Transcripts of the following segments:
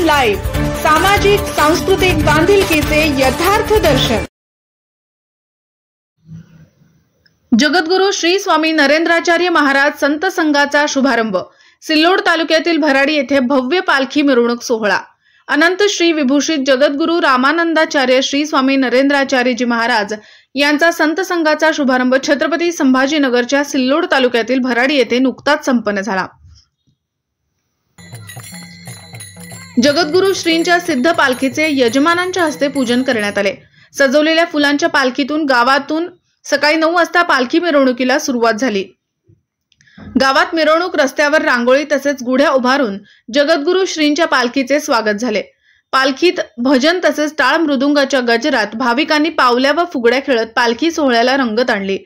Live, सामाजिक सांस्कृतिक बांधिलकीचे यथार्थ दर्शन। जगद्गुरु श्री स्वामी नरेंद्राचार्य महाराज संत संघाचा शुभारंभ। सिल्लोड तालुक्यातील भराडी येथे भव्य पालखी मिरवणूक सोहळा। अनंत श्री विभूषित जगद्गुरु रामानंदाचार्य श्री स्वामी नरेंद्राचार्यजी महाराज यांचा संत संघाचा शुभारंभ छत्रपती संभाजीनगरच्या सिल्लोड तालुक्यातील भराडी येथे नुकताच संपन्न झाला। जगद्गुरु श्रींच्या सिद्ध पालखीचे यजमानांच्या हस्ते पूजन करण्यात आले। सजवलेल्या फुलांच्या पालखीतून गावातून सकाळी 9 वाजता पालखी मिरवणुकीला सुरुवात झाली। गावात मिरवणूक, रस्त्यावर रांगोळी तसेच गुढ्या उभारून जगद्गुरु श्रींच्या पालखीचे स्वागत झाले। पालखीत भजन तसेच टाळ मृदुंगाच्या गजरात भाविकांनी पावल्या व फुगड्या खेळत पालखी सोहळ्याला रंगत आणली।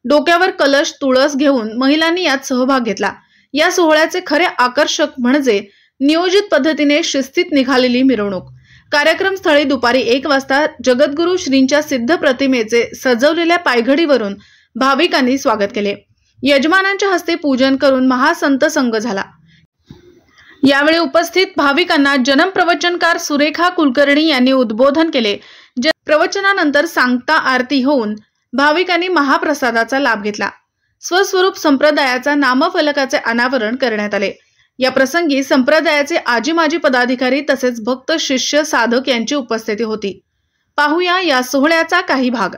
डोक्यावर कलश, तुळस घेऊन महिलांनी यात सहभाग घेतला। या सोहळ्याचे खरे आकर्षक म्हणजे नियोजित पद्धतीने शिस्तीत निघालेली मिरवणूक। कार्यक्रम स्थळी दुपारी 1 वाजता जगद्गुरु श्रींच्या सिद्ध प्रतिमेचे सजवलेल्या पायघडीवरून भाविकांनी स्वागत केले। यजमानांच्या हस्ते पूजन करून महासंत संघ झाला। यावेळी उपस्थित भाविकांना जन्म प्रवचनकार सुरेखा कुलकर्णी यांनी उद्बोधन केले। प्रवचनानंतर सांगता आरती होऊन भाविकांनी महाप्रसादाचा लाभ घेतला। स्वस्वरूप संप्रदायाचा नामफलकाचे अनावरण करण्यात आले। या प्रसंगी संप्रदायाचे आजी माजी पदाधिकारी तसेच भक्त, शिष्य, साधक यांची उपस्थिती होती। पाहूया या सोहळ्याचा काही भाग।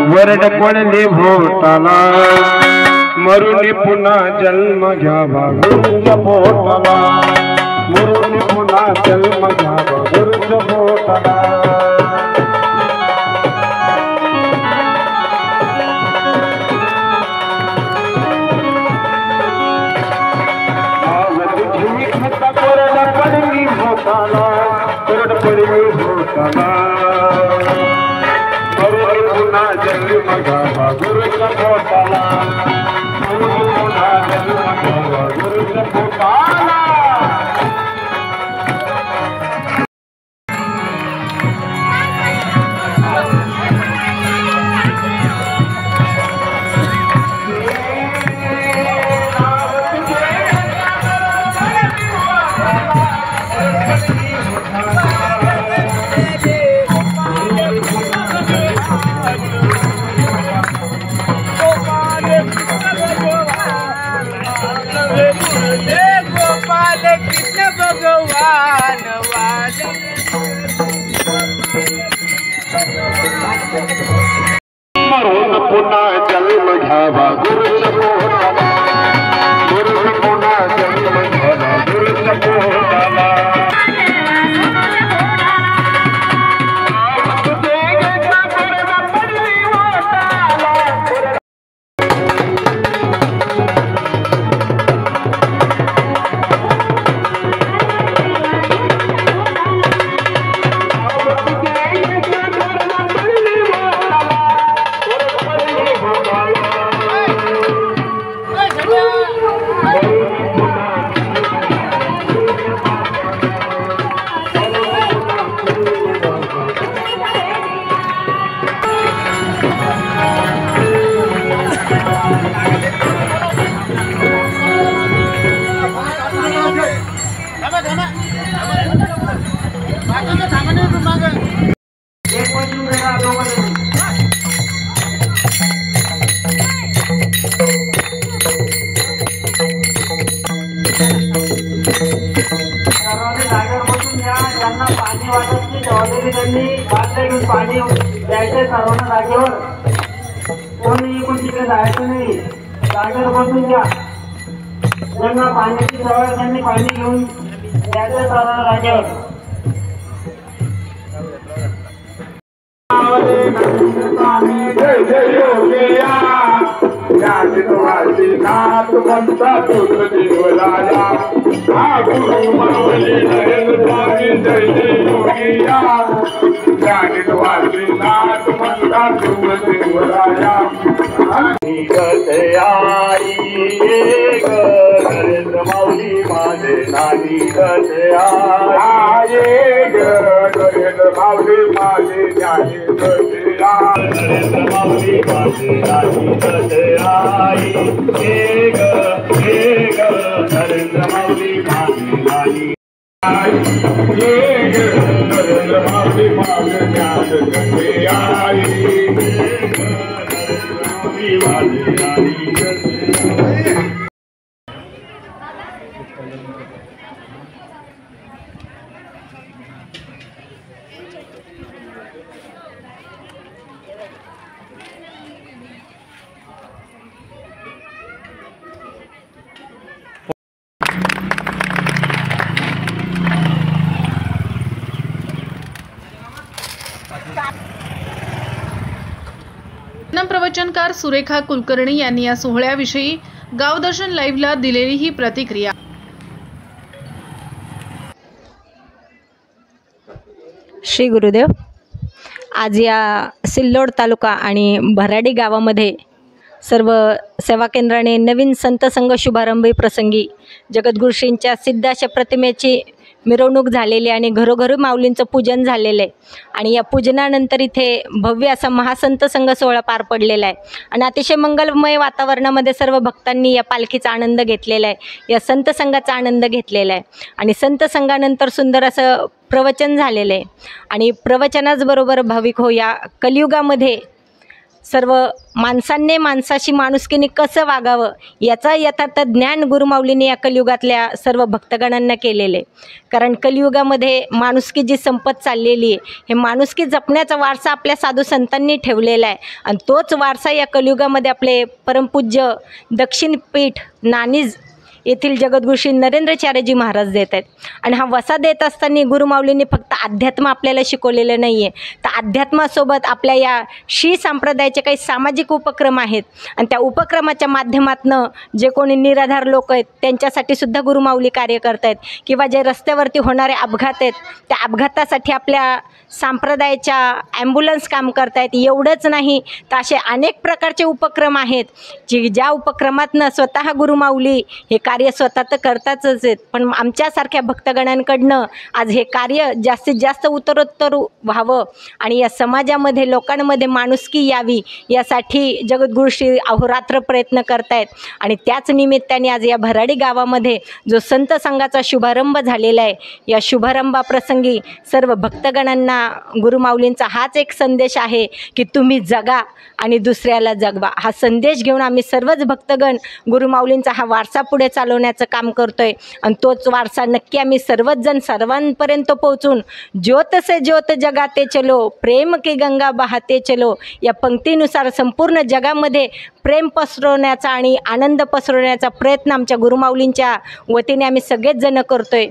वरड पडले भोवताला मरुनी पुन्हा जन्म घ्यावा गुरुच्या पोटाला, मरुनी पुन्हा जन्म घ्यावा गुरुच्या पोटाला। कोरड पडली भोताला, मरुनी पुन्हा जन्म घ्यावा गुरुच्या पोटाला, मरुनी पुन्हा जन्म घ्यावा गुरुच्या पोटाला। मरुनी पुन्हा जन्म घ्यावा गुरुच्या पोटाला, मरुनी पुन्हा जन्म घ्यावा गुरुच्या पोटाला। पाणी द्यायचे सर्वांना जागेवर, कोणी इकडून तिकडे जायचं नाही, जागेवर बसून घ्या। ज्यांना पाण्याची सवय त्यांनी पाणी घेऊन द्यायचे सर्वांना जागेवर। जय जय योगिया ज्ञानवासी नाथ बनता तुझ देवराया, हा गुरु मावली नरेंद्र स्वामी जय जय योगिया ज्ञानवासी नाथ बनता तुझ देवराया। आई ग नरेंद्र माऊली माझे नानी कसे आये ग नरेंद्र माऊली माझे ज्ञानी कसे नरेंद्र माऊली माझे नानी कसे आई ग नरेंद्र माऊली माझे नानी नरेंद्र माऊली माझे ज्ञान कसे आई नरेंद्र माऊली माझे नानी कसे। प्रवचनकार सुरेखा कुलकर्णी यांनी या सोहळ्याविषयी गावदर्शन लाईव्हला दिलेली ही प्रतिक्रिया। श्री गुरुदेव, आज या सिल्लोड तालुका आणि भराडी गावामध्ये सर्व सेवा केंद्राने नवीन संत संघ शुभारंभी प्रसंगी जगद्गुरू श्रींच्या सिद्ध अशा प्रतिमेची मिरवणूक झालेली आणि घरोघरी माऊलींचं पूजन झालेलं आहे। आणि या पूजनानंतर इथे भव्य असा महासंत संघ सोहळा पार पडलेला आहे आणि अतिशय मंगलमय वातावरणामध्ये सर्व भक्तांनी या पालखीचा आनंद घेतलेला आहे, या संत संघाचा आनंद घेतलेला आहे। आणि संत संघानंतर सुंदर असं प्रवचन झालेलं आहे आणि प्रवचनाच बरोबर भाविक हो, या कलियुगामध्ये सर्व माणसांनी माणसाशी माणुसकीने कसं वागावं याचा यथार्थ ज्ञान गुरुमाऊलींनी या कलियुगातल्या सर्व भक्तगणांना केलेले. कारण कलियुगामध्ये माणुसकी जी संपत चाललेली आहे, हे माणुसकी जपण्याचा वारसा आपल्या साधू संतांनी ठेवलेला आहे आणि तोच वारसा या कलियुगामध्ये आपले परमपूज्य दक्षिणपीठ नाणीज येथील जगद्गुरू श्री नरेंद्राचार्यजी महाराज देत आहेत. आणि हा वसा देत असताना गुरुमाऊलींनी फक्त अध्यात्म आपल्याला शिकवलेलं नाही आहे, तर अध्यात्मासोबत आपल्या या श्री संप्रदायाचे काही सामाजिक उपक्रम आहेत आणि त्या उपक्रमाच्या माध्यमातून जे कोणी निराधार लोक आहेत त्यांच्यासाठी सुद्धा गुरुमाऊली कार्य करत आहेत. किंवा जे रस्त्यावरती होणारे अपघात आहेत त्या अपघातासाठी आपल्या संप्रदायाच्या ॲम्ब्युलन्स काम करत आहेत. एवढंच नाही तर असे अनेक प्रकारचे उपक्रम आहेत ज्या उपक्रमातनं स्वतः गुरुमाऊली हे कार्य स्वतः तर करताच आहेत, पण आमच्यासारख्या भक्तगणांकडनं आज हे कार्य जास्तीत जास्त उत्तरोत्तर व्हावं आणि या समाजामध्ये लोकांमध्ये माणुसकी यावी यासाठी जगद्गुरू श्री अहोरात्र प्रयत्न करत आहेत. आणि त्याच निमित्ताने आज या भराडी गावामध्ये जो संत संघाचा शुभारंभ झालेला आहे, या शुभारंभाप्रसंगी सर्व भक्तगणांना गुरुमाऊलींचा हाच एक संदेश आहे की तुम्ही जगा आणि दुसऱ्याला जगवा. हा संदेश घेऊन आम्ही सर्वच भक्तगण गुरुमाऊलींचा हा वारसा पुढे चालवण्याचं काम करतोय आणि तोच वारसा नक्की आम्ही सर्वच जण सर्वांपर्यंत पोहोचून ज्योत से ज्योत जगाते चलो, प्रेम की गंगा बहाते चलो या पंक्तीनुसार संपूर्ण जगामध्ये प्रेम पसरवण्याचा आणि आनंद पसरवण्याचा प्रयत्न आमच्या गुरुमाऊलींच्या वतीने आम्ही सगळेच जण करतोय.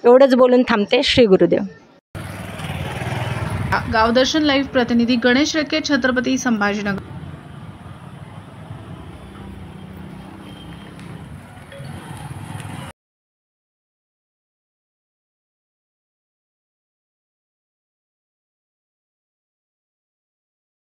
एवढंच बोलून थांबते. श्री गुरुदेव. गावदर्शन लाईव्ह प्रतिनिधी गणेश रेके, छत्रपती संभाजीनगर.